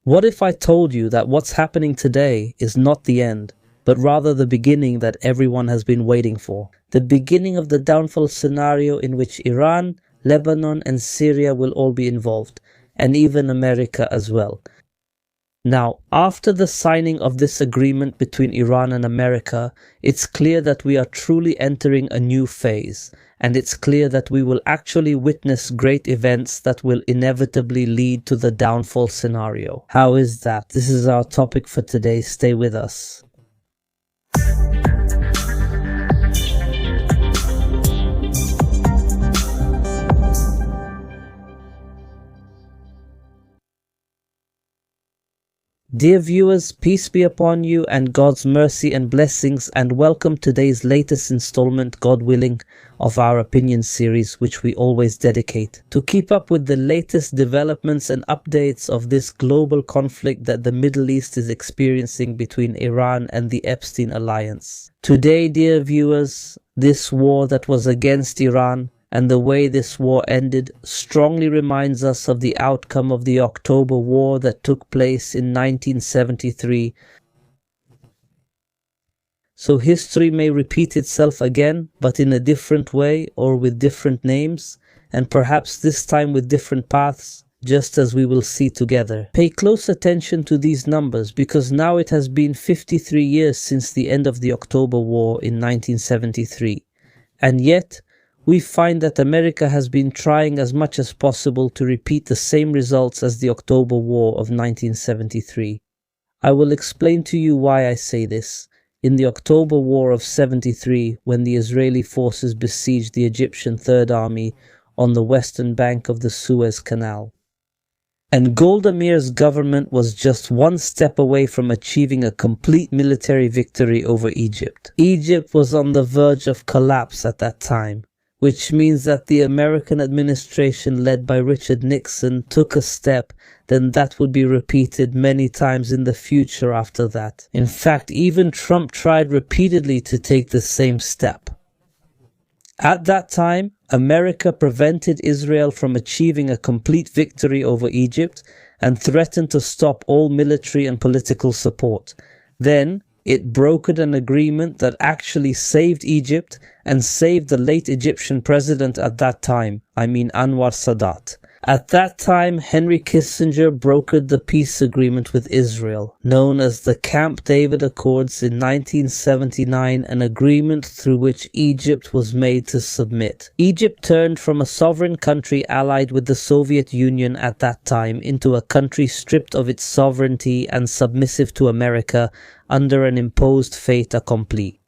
What if I told you that what's happening today is not the end, but rather the beginning that everyone has been waiting for? The beginning of the downfall scenario in which Iran, Lebanon and Syria will all be involved, and even America as well. Now, after the signing of this agreement between Iran and America, it's clear that we are truly entering a new phase, and it's clear that we will actually witness great events that will inevitably lead to the downfall scenario. How is that? This is our topic for today. Stay with us. Dear viewers, peace be upon you and God's mercy and blessings, and welcome to today's latest installment, God willing, of our opinion series, which we always dedicate to keep up with the latest developments and updates of this global conflict that the Middle East is experiencing between Iran and the Epstein Alliance. Today, dear viewers, this war that was against Iran and the way this war ended strongly reminds us of the outcome of the October War that took place in 1973. So history may repeat itself again, but in a different way or with different names, and perhaps this time with different paths, just as we will see together. Pay close attention to these numbers, because now it has been 53 years since the end of the October War in 1973. And yet, we find that America has been trying as much as possible to repeat the same results as the October War of 1973. I will explain to you why I say this. In the October War of 73, when the Israeli forces besieged the Egyptian Third Army on the western bank of the Suez Canal, and Golda Meir's government was just one step away from achieving a complete military victory over Egypt. Egypt was on the verge of collapse at that time, which means that the American administration led by Richard Nixon took a step, then that would be repeated many times in the future after that. In fact, even Trump tried repeatedly to take the same step. At that time, America prevented Israel from achieving a complete victory over Egypt and threatened to stop all military and political support. Then, it brokered an agreement that actually saved Egypt and saved the late Egyptian president at that time, Anwar Sadat. At that time, Henry Kissinger brokered the peace agreement with Israel, known as the Camp David Accords in 1979, an agreement through which Egypt was made to submit. Egypt turned from a sovereign country allied with the Soviet Union at that time into a country stripped of its sovereignty and submissive to America under an imposed fait accompli.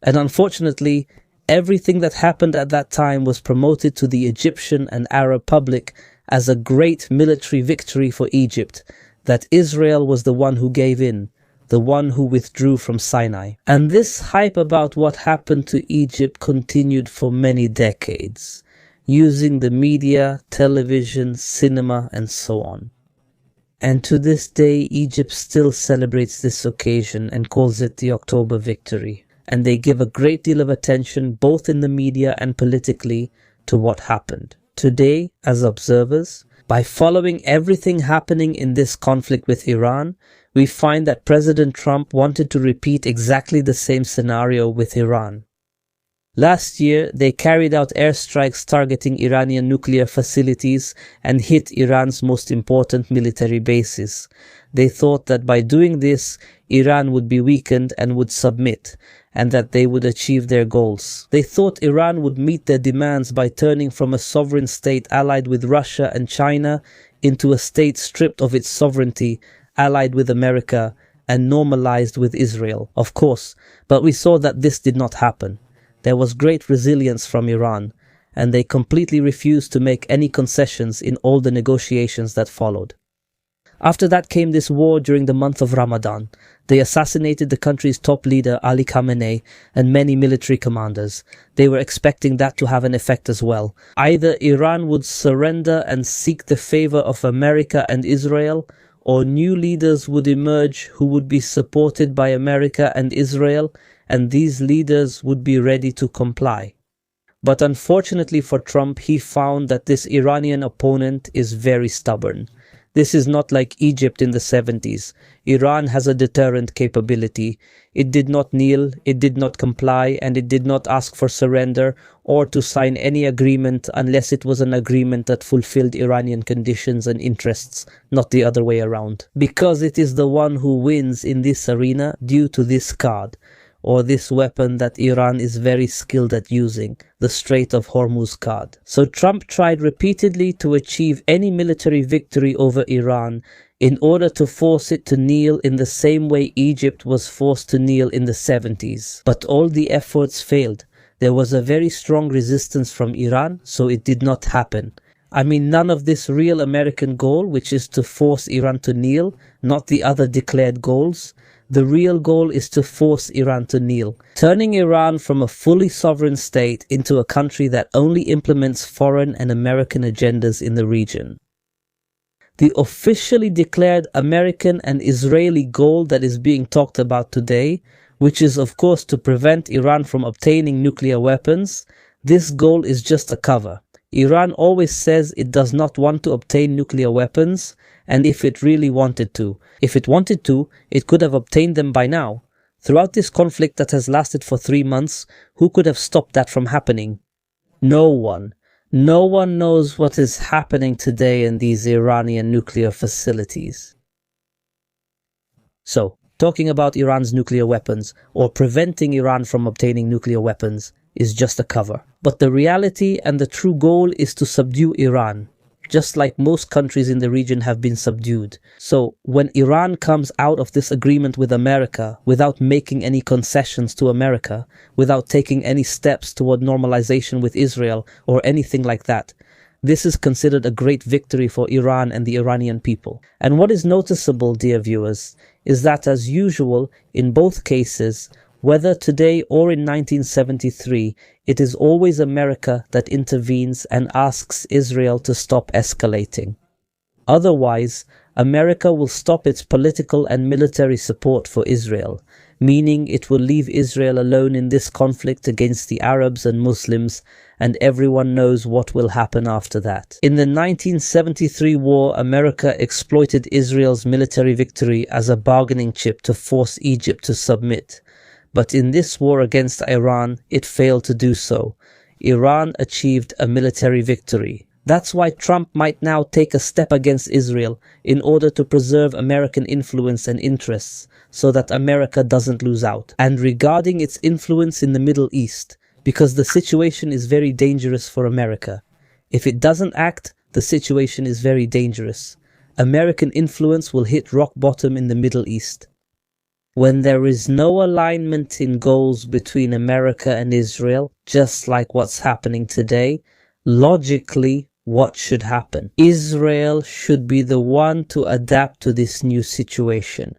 And unfortunately, everything that happened at that time was promoted to the Egyptian and Arab public as a great military victory for Egypt, that Israel was the one who gave in, the one who withdrew from Sinai. And this hype about what happened to Egypt continued for many decades, using the media, television, cinema, and so on. And to this day, Egypt still celebrates this occasion and calls it the October Victory. And they give a great deal of attention, both in the media and politically, to what happened. Today, as observers, by following everything happening in this conflict with Iran, we find that President Trump wanted to repeat exactly the same scenario with Iran. Last year, they carried out airstrikes targeting Iranian nuclear facilities and hit Iran's most important military bases. They thought that by doing this, Iran would be weakened and would submit, and that they would achieve their goals. They thought Iran would meet their demands by turning from a sovereign state allied with Russia and China into a state stripped of its sovereignty, allied with America, and normalized with Israel, of course, but we saw that this did not happen. There was great resilience from Iran, and they completely refused to make any concessions in all the negotiations that followed. After that came this war during the month of Ramadan. They assassinated the country's top leader, Ali Khamenei, and many military commanders. They were expecting that to have an effect as well. Either Iran would surrender and seek the favor of America and Israel, or new leaders would emerge who would be supported by America and Israel, and these leaders would be ready to comply. But unfortunately for Trump, he found that this Iranian opponent is very stubborn. This is not like Egypt in the 70s. Iran has a deterrent capability. It did not kneel, it did not comply, and it did not ask for surrender or to sign any agreement unless it was an agreement that fulfilled Iranian conditions and interests, not the other way around. Because it is the one who wins in this arena due to this card, or this weapon that Iran is very skilled at using, the Strait of Hormuz card. So Trump tried repeatedly to achieve any military victory over Iran in order to force it to kneel in the same way Egypt was forced to kneel in the 70s. But all the efforts failed. There was a very strong resistance from Iran, so it did not happen. I mean, none of this real American goal, which is to force Iran to kneel, not the other declared goals. The real goal is to force Iran to kneel, turning Iran from a fully sovereign state into a country that only implements foreign and American agendas in the region. The officially declared American and Israeli goal that is being talked about today, which is of course to prevent Iran from obtaining nuclear weapons, this goal is just a cover. Iran always says it does not want to obtain nuclear weapons, and if it really wanted to. If it wanted to, it could have obtained them by now. Throughout this conflict that has lasted for 3 months, who could have stopped that from happening? No one. No one knows what is happening today in these Iranian nuclear facilities. So, talking about Iran's nuclear weapons, or preventing Iran from obtaining nuclear weapons, is just a cover. But the reality and the true goal is to subdue Iran, just like most countries in the region have been subdued. So when Iran comes out of this agreement with America without making any concessions to America, without taking any steps toward normalization with Israel or anything like that, this is considered a great victory for Iran and the Iranian people. And what is noticeable, dear viewers, is that as usual, in both cases, whether today or in 1973, it is always America that intervenes and asks Israel to stop escalating. Otherwise, America will stop its political and military support for Israel, meaning it will leave Israel alone in this conflict against the Arabs and Muslims, and everyone knows what will happen after that. In the 1973 war, America exploited Israel's military victory as a bargaining chip to force Egypt to submit. But in this war against Iran, it failed to do so. Iran achieved a military victory. That's why Trump might now take a step against Israel in order to preserve American influence and interests so that America doesn't lose out. And regarding its influence in the Middle East, because the situation is very dangerous for America. If it doesn't act, the situation is very dangerous. American influence will hit rock bottom in the Middle East. When there is no alignment in goals between America and Israel, just like what's happening today, logically, what should happen? Israel should be the one to adapt to this new situation.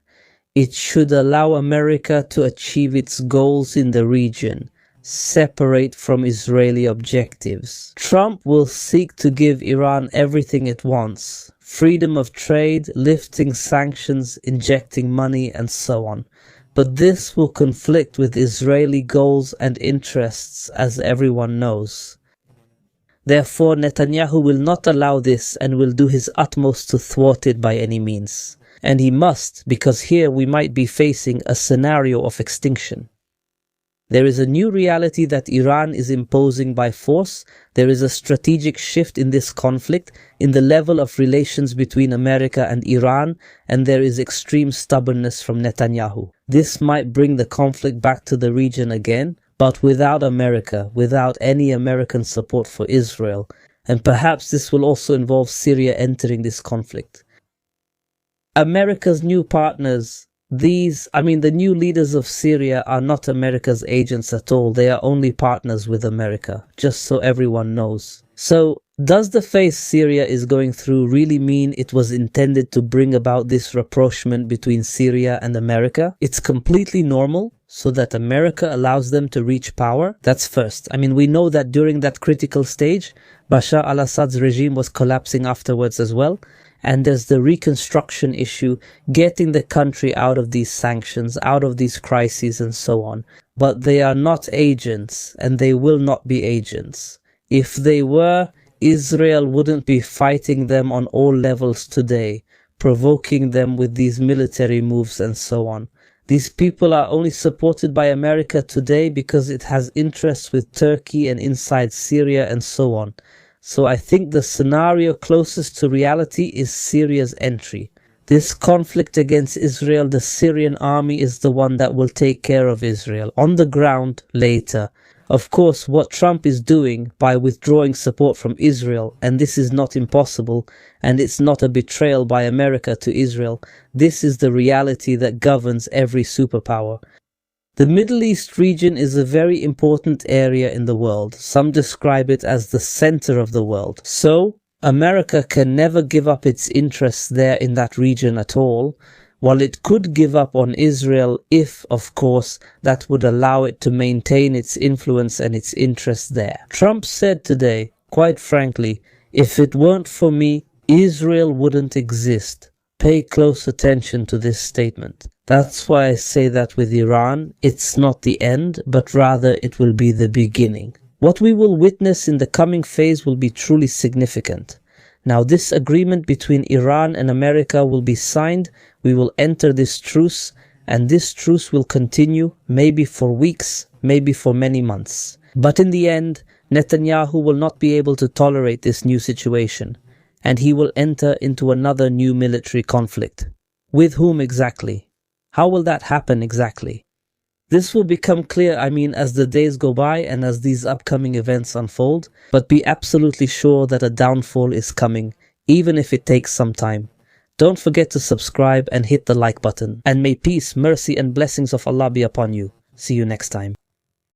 It should allow America to achieve its goals in the region, separate from Israeli objectives. Trump will seek to give Iran everything it wants. Freedom of trade, lifting sanctions, injecting money, and so on. But this will conflict with Israeli goals and interests, as everyone knows. Therefore, Netanyahu will not allow this and will do his utmost to thwart it by any means. And he must, because here we might be facing a scenario of extinction. There is a new reality that Iran is imposing by force. There is a strategic shift in this conflict, in the level of relations between America and Iran, and there is extreme stubbornness from Netanyahu. This might bring the conflict back to the region again, but without America, without any American support for Israel, and perhaps this will also involve Syria entering this conflict. America's new partners, the new leaders of Syria are not America's agents at all. They are only partners with America, just so everyone knows. So, does the phase Syria is going through really mean it was intended to bring about this rapprochement between Syria and America? It's completely normal, so that America allows them to reach power. That's first. We know that during that critical stage, Bashar al-Assad's regime was collapsing afterwards as well. And there's the reconstruction issue, getting the country out of these sanctions, out of these crises and so on. But they are not agents, and they will not be agents. If they were, Israel wouldn't be fighting them on all levels today. provoking them with these military moves and so on. These people are only supported by America today because it has interests with Turkey and inside Syria and so on. So I think the scenario closest to reality is Syria's entry. This conflict against Israel, the Syrian army is the one that will take care of Israel on the ground later. Of course, what Trump is doing by withdrawing support from Israel, and this is not impossible, and it's not a betrayal by America to Israel, this is the reality that governs every superpower. The Middle East region is a very important area in the world. Some describe it as the center of the world. So, America can never give up its interests there in that region at all, while it could give up on Israel if, of course, that would allow it to maintain its influence and its interests there. Trump said today, quite frankly, if it weren't for me, Israel wouldn't exist. Pay close attention to this statement. That's why I say that with Iran, it's not the end, but rather it will be the beginning. What we will witness in the coming phase will be truly significant. Now, this agreement between Iran and America will be signed. We will enter this truce, and this truce will continue, maybe for weeks, maybe for many months. But in the end, Netanyahu will not be able to tolerate this new situation, and he will enter into another new military conflict. With whom exactly? How will that happen exactly? This will become clear, as the days go by and as these upcoming events unfold, but be absolutely sure that a downfall is coming, even if it takes some time. Don't forget to subscribe and hit the like button. And may peace, mercy and blessings of Allah be upon you. See you next time.